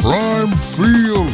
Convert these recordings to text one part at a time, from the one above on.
Prime Field.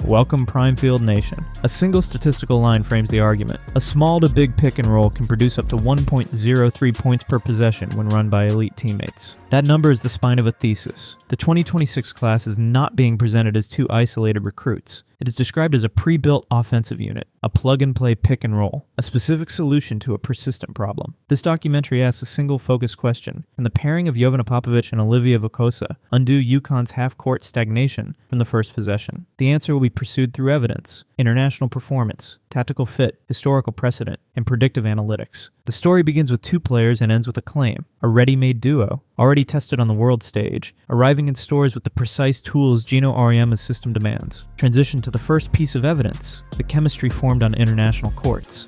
Welcome, Prime Field Nation. A single statistical line frames the argument. A small to big pick and roll can produce up to 1.03 points per possession when run by elite teammates. That number is the spine of a thesis. The 2026 class is not being presented as two isolated recruits. It is described as a pre-built offensive unit, a plug-and-play pick and roll, a specific solution to a persistent problem. This documentary asks a single focused question: can the pairing of Jovana Popović and Olivia Vukosa undo UConn's half-court stagnation from the first possession? The answer will be pursued through evidence, international performance, tactical fit, historical precedent, and predictive analytics. The story begins with two players and ends with a claim, a ready-made duo, already tested on the world stage, arriving in stores with the precise tools Geno Auriemma's system demands. Transition to the first piece of evidence, the chemistry formed on international courts.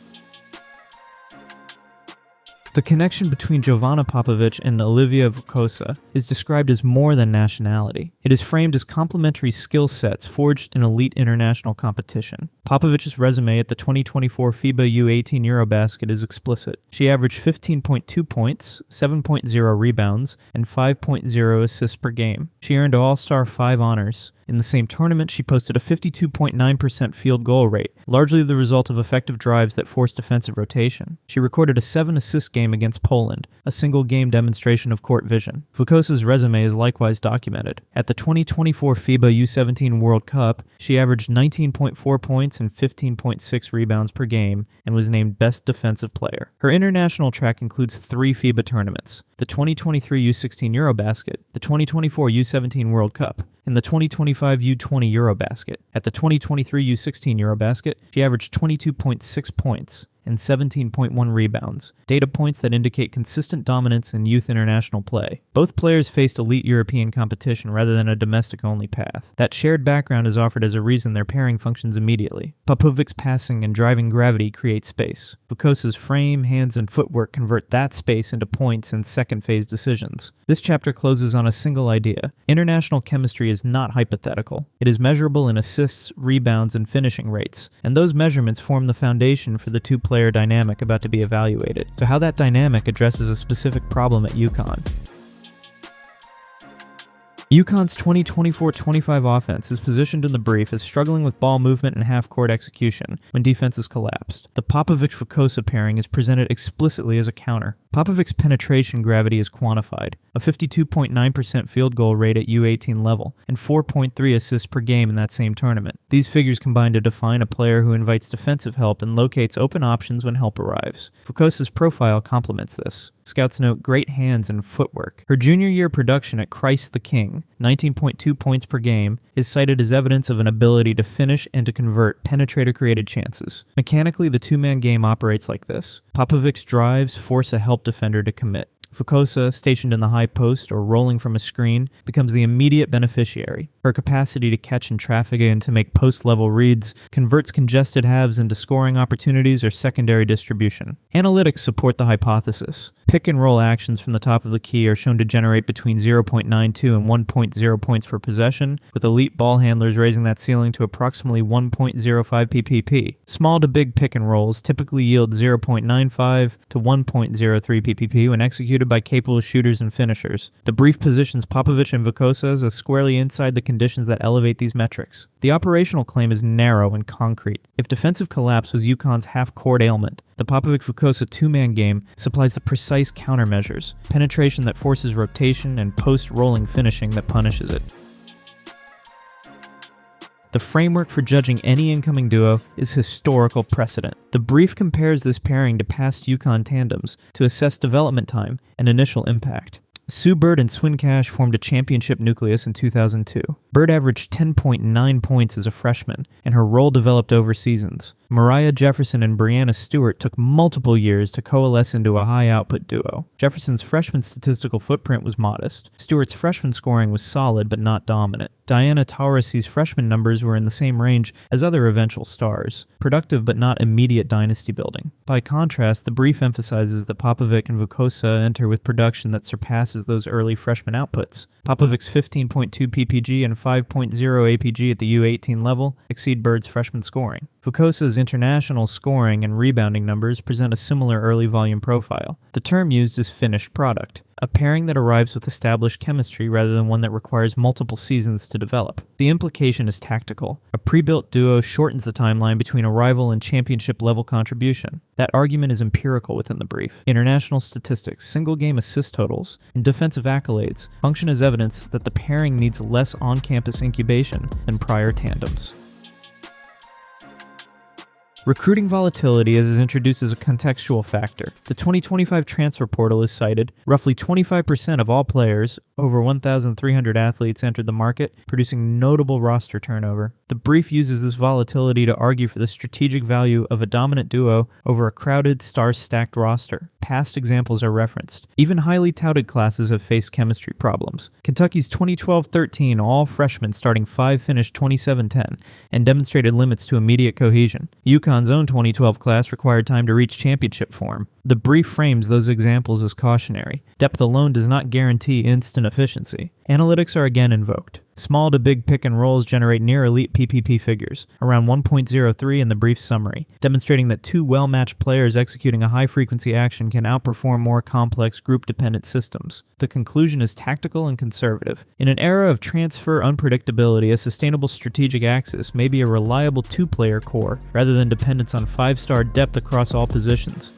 The connection between Jovana Popović and Olivia Vukosa is described as more than nationality. It is framed as complementary skill sets forged in elite international competition. Popovic's resume at the 2024 FIBA U18 Eurobasket is explicit. She averaged 15.2 points, 7.0 rebounds, and 5.0 assists per game. She earned All-Star 5 honors. In the same tournament, she posted a 52.9% field goal rate, largely the result of effective drives that forced defensive rotation. She recorded a 7-assist game against Poland, a single-game demonstration of court vision. Vukosa's resume is likewise documented. At the 2024 FIBA U17 World Cup, she averaged 19.4 points and 15.6 rebounds per game and was named Best Defensive Player. Her international track includes 3 FIBA tournaments: the 2023 U16 Eurobasket, the 2024 U17 World Cup, and the 2025 U20 Eurobasket. At the 2023 U16 Eurobasket, she averaged 22.6 points and 17.1 rebounds, data points that indicate consistent dominance in youth international play. Both players faced elite European competition rather than a domestic-only path. That shared background is offered as a reason their pairing functions immediately. Popovic's passing and driving gravity create space. Vukosa's frame, hands, and footwork convert that space into points and second-phase decisions. This chapter closes on a single idea. International chemistry is not hypothetical. It is measurable in assists, rebounds, and finishing rates, and those measurements form the foundation for the two-player dynamic about to be evaluated. So how that dynamic addresses a specific problem at UConn. UConn's 2024-25 offense is positioned in the brief as struggling with ball movement and half-court execution when defenses collapsed. The Popović-Vukosa pairing is presented explicitly as a counter. Popovic's penetration gravity is quantified, a 52.9% field goal rate at U18 level, and 4.3 assists per game in that same tournament. These figures combine to define a player who invites defensive help and locates open options when help arrives. Vukosa's profile complements this. Scouts note great hands and footwork. Her junior year production at Christ the King, 19.2 points per game, is cited as evidence of an ability to finish and to convert penetrator-created chances. Mechanically, the two-man game operates like this. Popovic's drives force a help defender to commit. Vukosa, stationed in the high post or rolling from a screen, becomes the immediate beneficiary. Her capacity to catch and traffic and to make post-level reads converts congested halves into scoring opportunities or secondary distribution. Analytics support the hypothesis. Pick-and-roll actions from the top of the key are shown to generate between 0.92 and 1.0 points per possession, with elite ball handlers raising that ceiling to approximately 1.05 PPP. Small to big pick-and-rolls typically yield 0.95 to 1.03 PPP when executed by capable shooters and finishers. The brief positions Popović and Vukosa as squarely inside the conditions that elevate these metrics. The operational claim is narrow and concrete. If defensive collapse was UConn's half-court ailment, the Popović-Vukosa two-man game supplies the precise countermeasures, penetration that forces rotation and post-rolling finishing that punishes it. The framework for judging any incoming duo is historical precedent. The brief compares this pairing to past UConn tandems to assess development time and initial impact. Sue Bird and Swin Cash formed a championship nucleus in 2002. Bird averaged 10.9 points as a freshman, and her role developed over seasons. Mariah Jefferson and Brianna Stewart took multiple years to coalesce into a high-output duo. Jefferson's freshman statistical footprint was modest. Stewart's freshman scoring was solid but not dominant. Diana Taurasi's freshman numbers were in the same range as other eventual stars, productive but not immediate dynasty building. By contrast, the brief emphasizes that Popović and Vukosa enter with production that surpasses those early freshman outputs. Popovic's 15.2 PPG and 5.0 APG at the U18 level exceed Bird's freshman scoring. Vukosa's international scoring and rebounding numbers present a similar early volume profile. The term used is finished product, a pairing that arrives with established chemistry rather than one that requires multiple seasons to develop. The implication is tactical. A pre-built duo shortens the timeline between arrival and championship-level contribution. That argument is empirical within the brief. International statistics, single-game assist totals, and defensive accolades function as evidence that the pairing needs less on-campus incubation than prior tandems. Recruiting volatility is introduced as a contextual factor. The 2025 transfer portal is cited. Roughly 25% of all players, over 1,300 athletes, entered the market, producing notable roster turnover. The brief uses this volatility to argue for the strategic value of a dominant duo over a crowded, star-stacked roster. Past examples are referenced. Even highly touted classes have faced chemistry problems. Kentucky's 2012-13 all-freshmen starting 5 finished 27-10 and demonstrated limits to immediate cohesion. UConn's own 2012 class required time to reach championship form. The brief frames those examples as cautionary. Depth alone does not guarantee instant efficiency. Analytics are again invoked. Small to big pick and rolls generate near elite PPP figures, around 1.03 in the brief summary, demonstrating that two well-matched players executing a high-frequency action can outperform more complex group-dependent systems. The conclusion is tactical and conservative. In an era of transfer unpredictability, a sustainable strategic axis may be a reliable two-player core, rather than dependence on 5-star depth across all positions.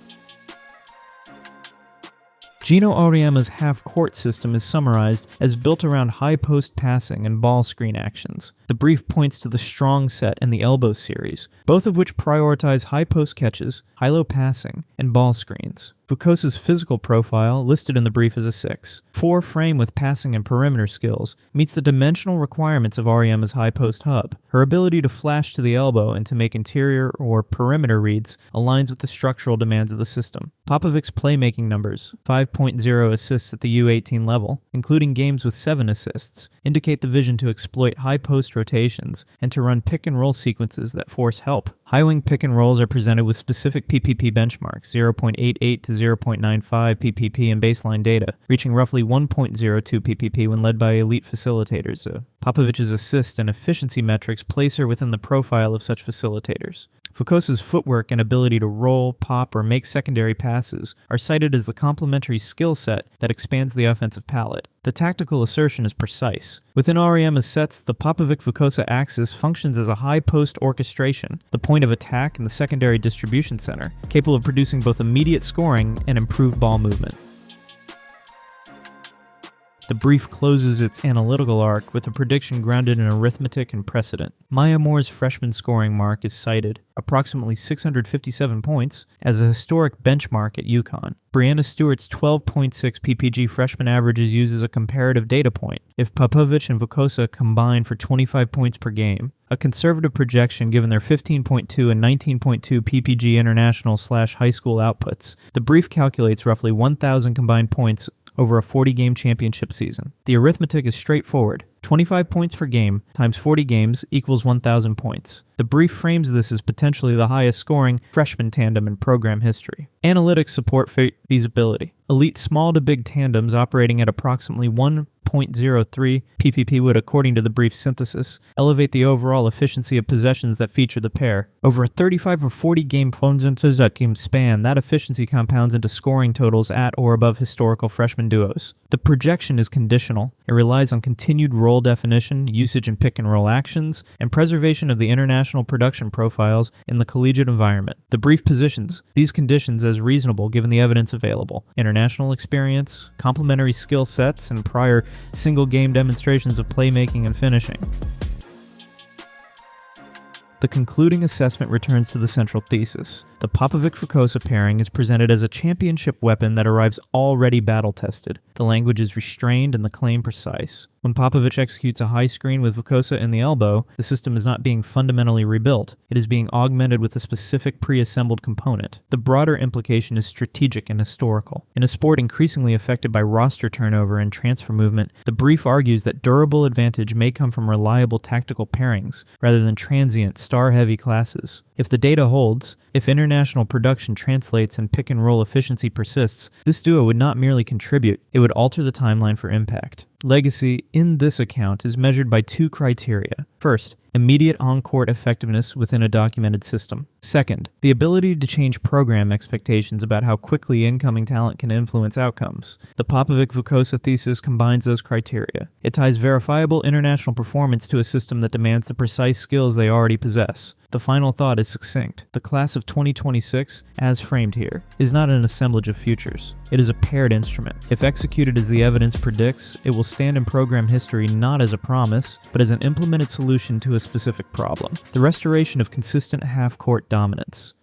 Geno Auriemma's half-court system is summarized as built around high-post passing and ball screen actions. The brief points to the strong set and the elbow series, both of which prioritize high-post catches, high-low passing, and ball screens. Vukosa's physical profile, listed in the brief as a 6'4" frame with passing and perimeter skills, meets the dimensional requirements of Auriemma's high-post hub. Her ability to flash to the elbow and to make interior or perimeter reads aligns with the structural demands of the system. Popovic's playmaking numbers, 5.0 assists at the U18 level, including games with 7 assists, indicate the vision to exploit high-post rotations and to run pick-and-roll sequences that force help. High-wing pick-and-rolls are presented with specific PPP benchmarks, 0.88 to 0.95 PPP in baseline data, reaching roughly 1.02 PPP when led by elite facilitators. Popovic's assist and efficiency metrics place her within the profile of such facilitators. Vukosa's footwork and ability to roll, pop, or make secondary passes are cited as the complementary skill set that expands the offensive palette. The tactical assertion is precise. Within Auriemma's sets, the Popović-Vukosa axis functions as a high-post orchestration, the point of attack in the secondary distribution center, capable of producing both immediate scoring and improved ball movement. The brief closes its analytical arc with a prediction grounded in arithmetic and precedent. Maya Moore's freshman scoring mark is cited, approximately 657 points, as a historic benchmark at UConn. Brianna Stewart's 12.6 PPG freshman average is used as a comparative data point, if Popović and Vukosa combine for 25 points per game. A conservative projection given their 15.2 and 19.2 PPG international/high school outputs. The brief calculates roughly 1,000 combined points over a 40-game championship season. The arithmetic is straightforward. 25 points per game times 40 games equals 1,000 points. The brief frames this as potentially the highest scoring freshman tandem in program history. Analytics support feasibility. Elite small to big tandems operating at approximately 1.03 PPP would, according to the brief synthesis, elevate the overall efficiency of possessions that feature the pair. Over a 35 or 40 game span, that efficiency compounds into scoring totals at or above historical freshman duos. The projection is conditional. It relies on continued role definition, usage in pick-and-roll actions, and preservation of the international production profiles in the collegiate environment. The brief positions these conditions as reasonable given the evidence available: international experience, complementary skill sets, and prior single-game demonstrations of playmaking and finishing. The concluding assessment returns to the central thesis. The Popović-Vukosa pairing is presented as a championship weapon that arrives already battle-tested. The language is restrained and the claim precise. When Popović executes a high screen with Vukosa in the elbow, the system is not being fundamentally rebuilt. It is being augmented with a specific pre-assembled component. The broader implication is strategic and historical. In a sport increasingly affected by roster turnover and transfer movement, the brief argues that durable advantage may come from reliable tactical pairings rather than transient, star-heavy classes. If the data holds, if international production translates and pick-and-roll efficiency persists, this duo would not merely contribute, it would alter the timeline for impact. Legacy, in this account, is measured by two criteria. First, immediate on-court effectiveness within a documented system. Second, the ability to change program expectations about how quickly incoming talent can influence outcomes. The Popović-Vukosa thesis combines those criteria. It ties verifiable international performance to a system that demands the precise skills they already possess. The final thought is succinct. The class of 2026, as framed here, is not an assemblage of futures. It is a paired instrument. If executed as the evidence predicts, it will stand in program history not as a promise, but as an implemented solution to a specific problem: the restoration of consistent half-court dominance.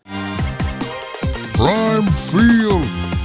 Prime Field!